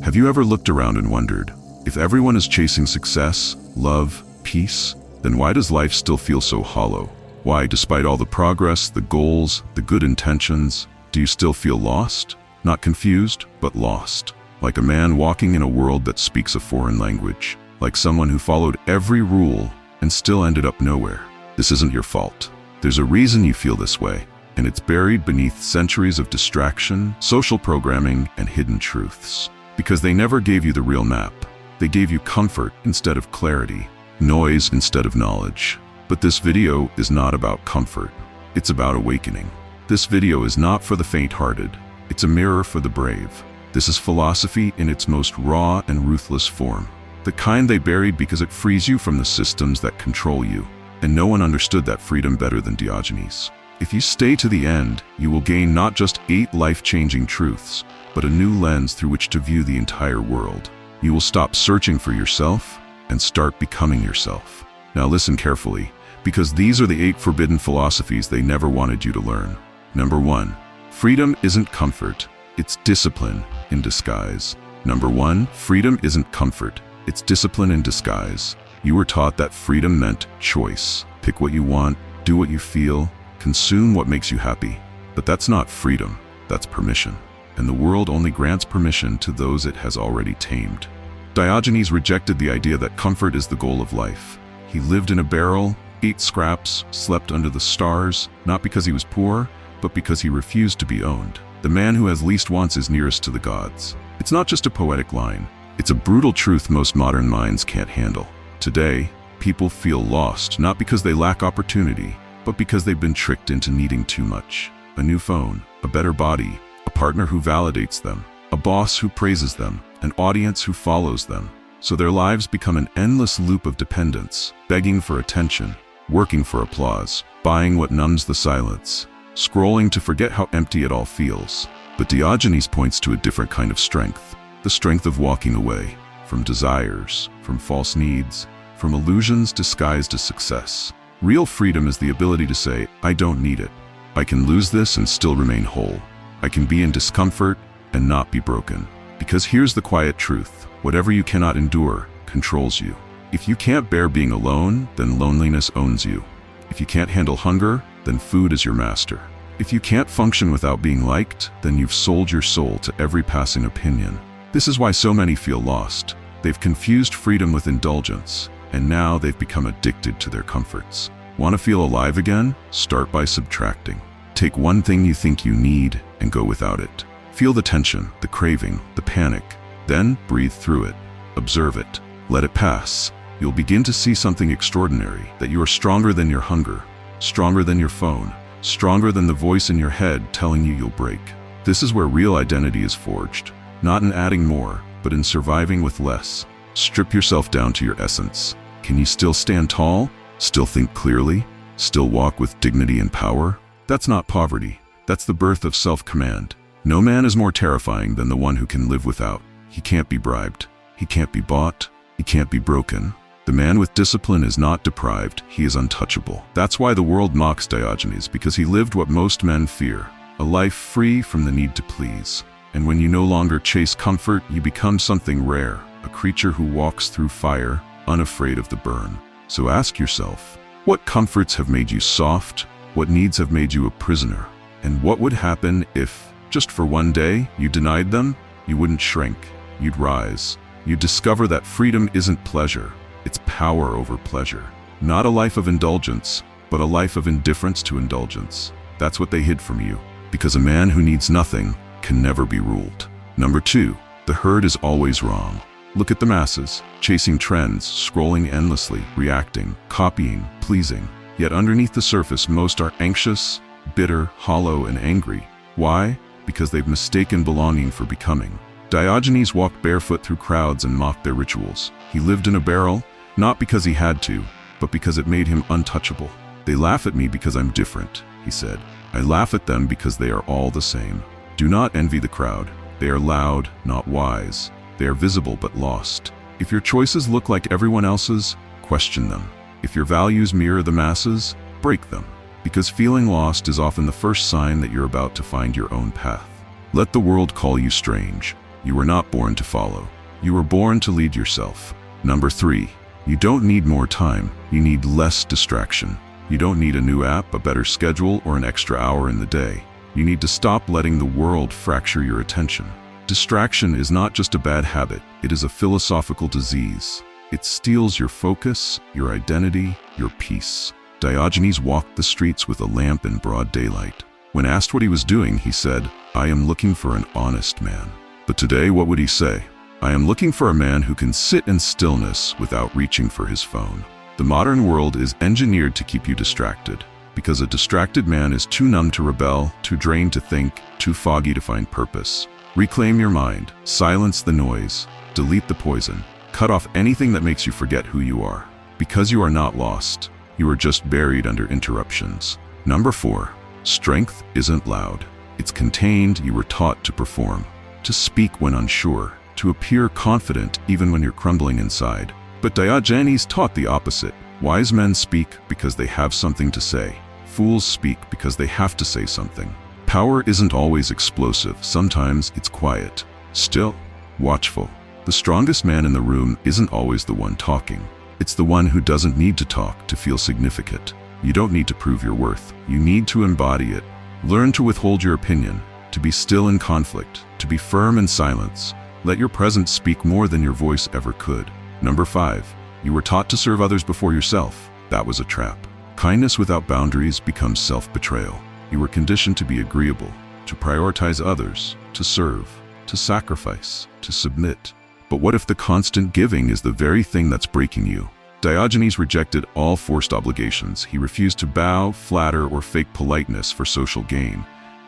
Have you ever looked around and wondered, if everyone is chasing success, love, peace, then why does life still feel so hollow? Why, despite all the progress, the goals, the good intentions, do you still feel lost? Not confused, but lost. Like a man walking in a world that speaks a foreign language. Like someone who followed every rule and still ended up nowhere. This isn't your fault. There's a reason you feel this way, and it's buried beneath centuries of distraction, social programming, and hidden truths. Because they never gave you the real map. They gave you comfort instead of clarity, noise instead of knowledge. But this video is not about comfort. It's about awakening. This video is not for the faint-hearted. It's a mirror for the brave. This is philosophy in its most raw and ruthless form. The kind they buried because it frees you from the systems that control you. And no one understood that freedom better than Diogenes. If you stay to the end, you will gain not just 8 life-changing truths, but a new lens through which to view the entire world. You will stop searching for yourself and start becoming yourself. Now listen carefully, because these are the 8 forbidden philosophies they never wanted you to learn. Number 1. Freedom isn't comfort, it's discipline in disguise. Number 1. Freedom isn't comfort, it's discipline in disguise. You were taught that freedom meant choice. Pick what you want, do what you feel, consume what makes you happy. But that's not freedom, that's permission. And the world only grants permission to those it has already tamed. Diogenes rejected the idea that comfort is the goal of life. He lived in a barrel, ate scraps, slept under the stars, not because he was poor, but because he refused to be owned. The man who has least wants is nearest to the gods. It's not just a poetic line. It's a brutal truth most modern minds can't handle. Today, people feel lost, not because they lack opportunity, but because they've been tricked into needing too much. A new phone, a better body, a partner who validates them, a boss who praises them, an audience who follows them. So their lives become an endless loop of dependence, begging for attention, working for applause, buying what numbs the silence, scrolling to forget how empty it all feels. But Diogenes points to a different kind of strength, the strength of walking away from desires, from false needs, from illusions disguised as success. Real freedom is the ability to say, I don't need it. I can lose this and still remain whole. I can be in discomfort and not be broken. Because here's the quiet truth. Whatever you cannot endure controls you. If you can't bear being alone, then loneliness owns you. If you can't handle hunger, then food is your master. If you can't function without being liked, then you've sold your soul to every passing opinion. This is why so many feel lost. They've confused freedom with indulgence, and now they've become addicted to their comforts. Want to feel alive again? Start by subtracting. Take one thing you think you need and go without it. Feel the tension, the craving, the panic. Then breathe through it. Observe it. Let it pass. You'll begin to see something extraordinary, that you are stronger than your hunger, stronger than your phone, stronger than the voice in your head telling you you'll break. This is where real identity is forged, not in adding more, but in surviving with less. Strip yourself down to your essence. Can you still stand tall? Still think clearly? Still walk with dignity and power? That's not poverty. That's the birth of self-command. No man is more terrifying than the one who can live without. He can't be bribed. He can't be bought. He can't be broken. The man with discipline is not deprived. He is untouchable. That's why the world mocks Diogenes, because he lived what most men fear, a life free from the need to please. And when you no longer chase comfort, you become something rare, a creature who walks through fire, unafraid of the burn. So ask yourself, what comforts have made you soft? What needs have made you a prisoner? And what would happen if, just for one day, you denied them? You wouldn't shrink. You'd rise. You'd discover that freedom isn't pleasure. It's power over pleasure. Not a life of indulgence, but a life of indifference to indulgence. That's what they hid from you. Because a man who needs nothing can never be ruled. Number 2, the herd is always wrong. Look at the masses, chasing trends, scrolling endlessly, reacting, copying, pleasing. Yet underneath the surface, most are anxious, bitter, hollow, and angry. Why? Because they've mistaken belonging for becoming. Diogenes walked barefoot through crowds and mocked their rituals. He lived in a barrel, not because he had to, but because it made him untouchable. They laugh at me because I'm different, he said. I laugh at them because they are all the same. Do not envy the crowd. They are loud, not wise. They are visible but lost. If your choices look like everyone else's, question them. If your values mirror the masses, break them. Because feeling lost is often the first sign that you're about to find your own path. Let the world call you strange. You were not born to follow. You were born to lead yourself. Number 3. You don't need more time. You need less distraction. You don't need a new app, a better schedule, or an extra hour in the day. You need to stop letting the world fracture your attention. Distraction is not just a bad habit, it is a philosophical disease. It steals your focus, your identity, your peace. Diogenes walked the streets with a lamp in broad daylight. When asked what he was doing, he said, "I am looking for an honest man." But today, what would he say? "I am looking for a man who can sit in stillness without reaching for his phone." The modern world is engineered to keep you distracted, because a distracted man is too numb to rebel, too drained to think, too foggy to find purpose. Reclaim your mind, silence the noise, delete the poison, cut off anything that makes you forget who you are. Because you are not lost, you are just buried under interruptions. Number 4. Strength isn't loud. It's contained. You were taught to perform, to speak when unsure, to appear confident even when you're crumbling inside. But Diogenes taught the opposite. Wise men speak because they have something to say. Fools speak because they have to say something. Power isn't always explosive. Sometimes it's quiet, still, watchful. The strongest man in the room isn't always the one talking. It's the one who doesn't need to talk to feel significant. You don't need to prove your worth. You need to embody it. Learn to withhold your opinion, to be still in conflict, to be firm in silence. Let your presence speak more than your voice ever could. Number 5. You were taught to serve others before yourself. That was a trap. Kindness without boundaries becomes self-betrayal. You were conditioned to be agreeable, to prioritize others, to serve, to sacrifice, to submit. But what if the constant giving is the very thing that's breaking you? Diogenes rejected all forced obligations. He refused to bow, flatter, or fake politeness for social gain.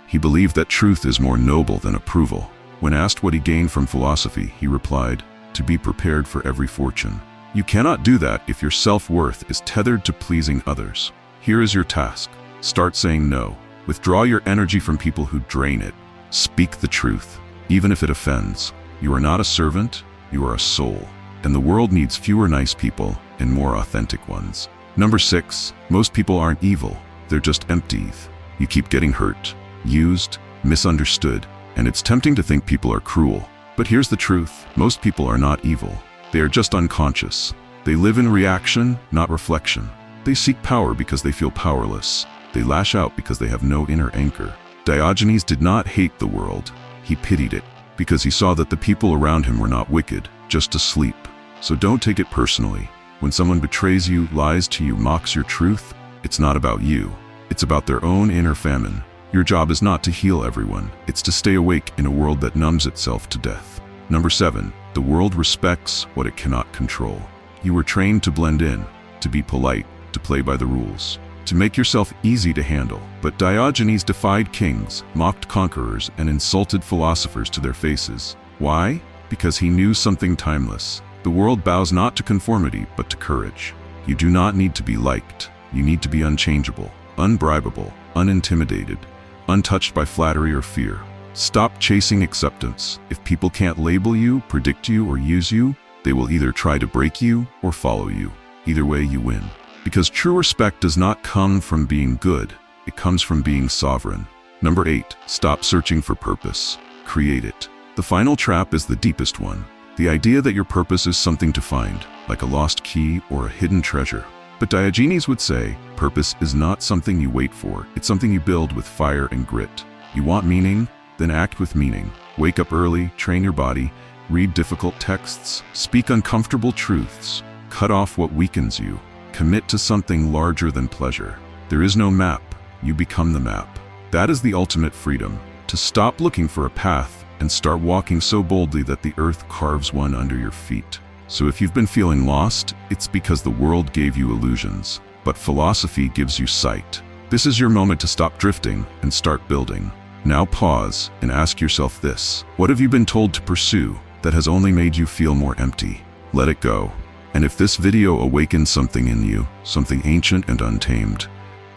He believed that truth is more noble than approval. When asked what he gained from philosophy, he replied, "To be prepared for every fortune." You cannot do that if your self-worth is tethered to pleasing others. Here is your task. Start saying no. Withdraw your energy from people who drain it. Speak the truth, even if it offends. You are not a servant, you are a soul. And the world needs fewer nice people and more authentic ones. Number 6, most people aren't evil. They're just empty. You keep getting hurt, used, misunderstood, and it's tempting to think people are cruel. But here's the truth. Most people are not evil. They are just unconscious. They live in reaction, not reflection. They seek power because they feel powerless. They lash out because they have no inner anchor. Diogenes did not hate the world. He pitied it, because he saw that the people around him were not wicked, just asleep. So don't take it personally. When someone betrays you, lies to you, mocks your truth, it's not about you. It's about their own inner famine. Your job is not to heal everyone. It's to stay awake in a world that numbs itself to death. Number 7, the world respects what it cannot control. You were trained to blend in, to be polite, to play by the rules, to make yourself easy to handle. But Diogenes defied kings, mocked conquerors, and insulted philosophers to their faces. Why? Because he knew something timeless. The world bows not to conformity, but to courage. You do not need to be liked. You need to be unchangeable, unbribable, unintimidated, untouched by flattery or fear. Stop chasing acceptance. If people can't label you, predict you, or use you, they will either try to break you or follow you. Either way, you win. Because true respect does not come from being good, it comes from being sovereign. Number 8, stop searching for purpose. Create it. The final trap is the deepest one. The idea that your purpose is something to find, like a lost key or a hidden treasure. But Diogenes would say, purpose is not something you wait for, it's something you build with fire and grit. You want meaning? Then act with meaning. Wake up early, train your body, read difficult texts, speak uncomfortable truths, cut off what weakens you, commit to something larger than pleasure. There is no map, you become the map. That is the ultimate freedom, to stop looking for a path and start walking so boldly that the earth carves one under your feet. So if you've been feeling lost, it's because the world gave you illusions, but philosophy gives you sight. This is your moment to stop drifting and start building. Now pause and ask yourself this: what have you been told to pursue that has only made you feel more empty? Let it go. And if this video awakens something in you, something ancient and untamed,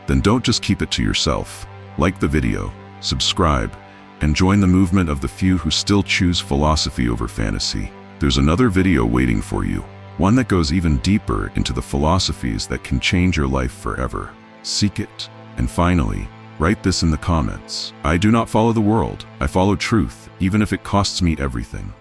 then don't just keep it to yourself. Like the video, subscribe, and join the movement of the few who still choose philosophy over fantasy. There's another video waiting for you, one that goes even deeper into the philosophies that can change your life forever. Seek it. And finally, write this in the comments: I do not follow the world, I follow truth, even if it costs me everything.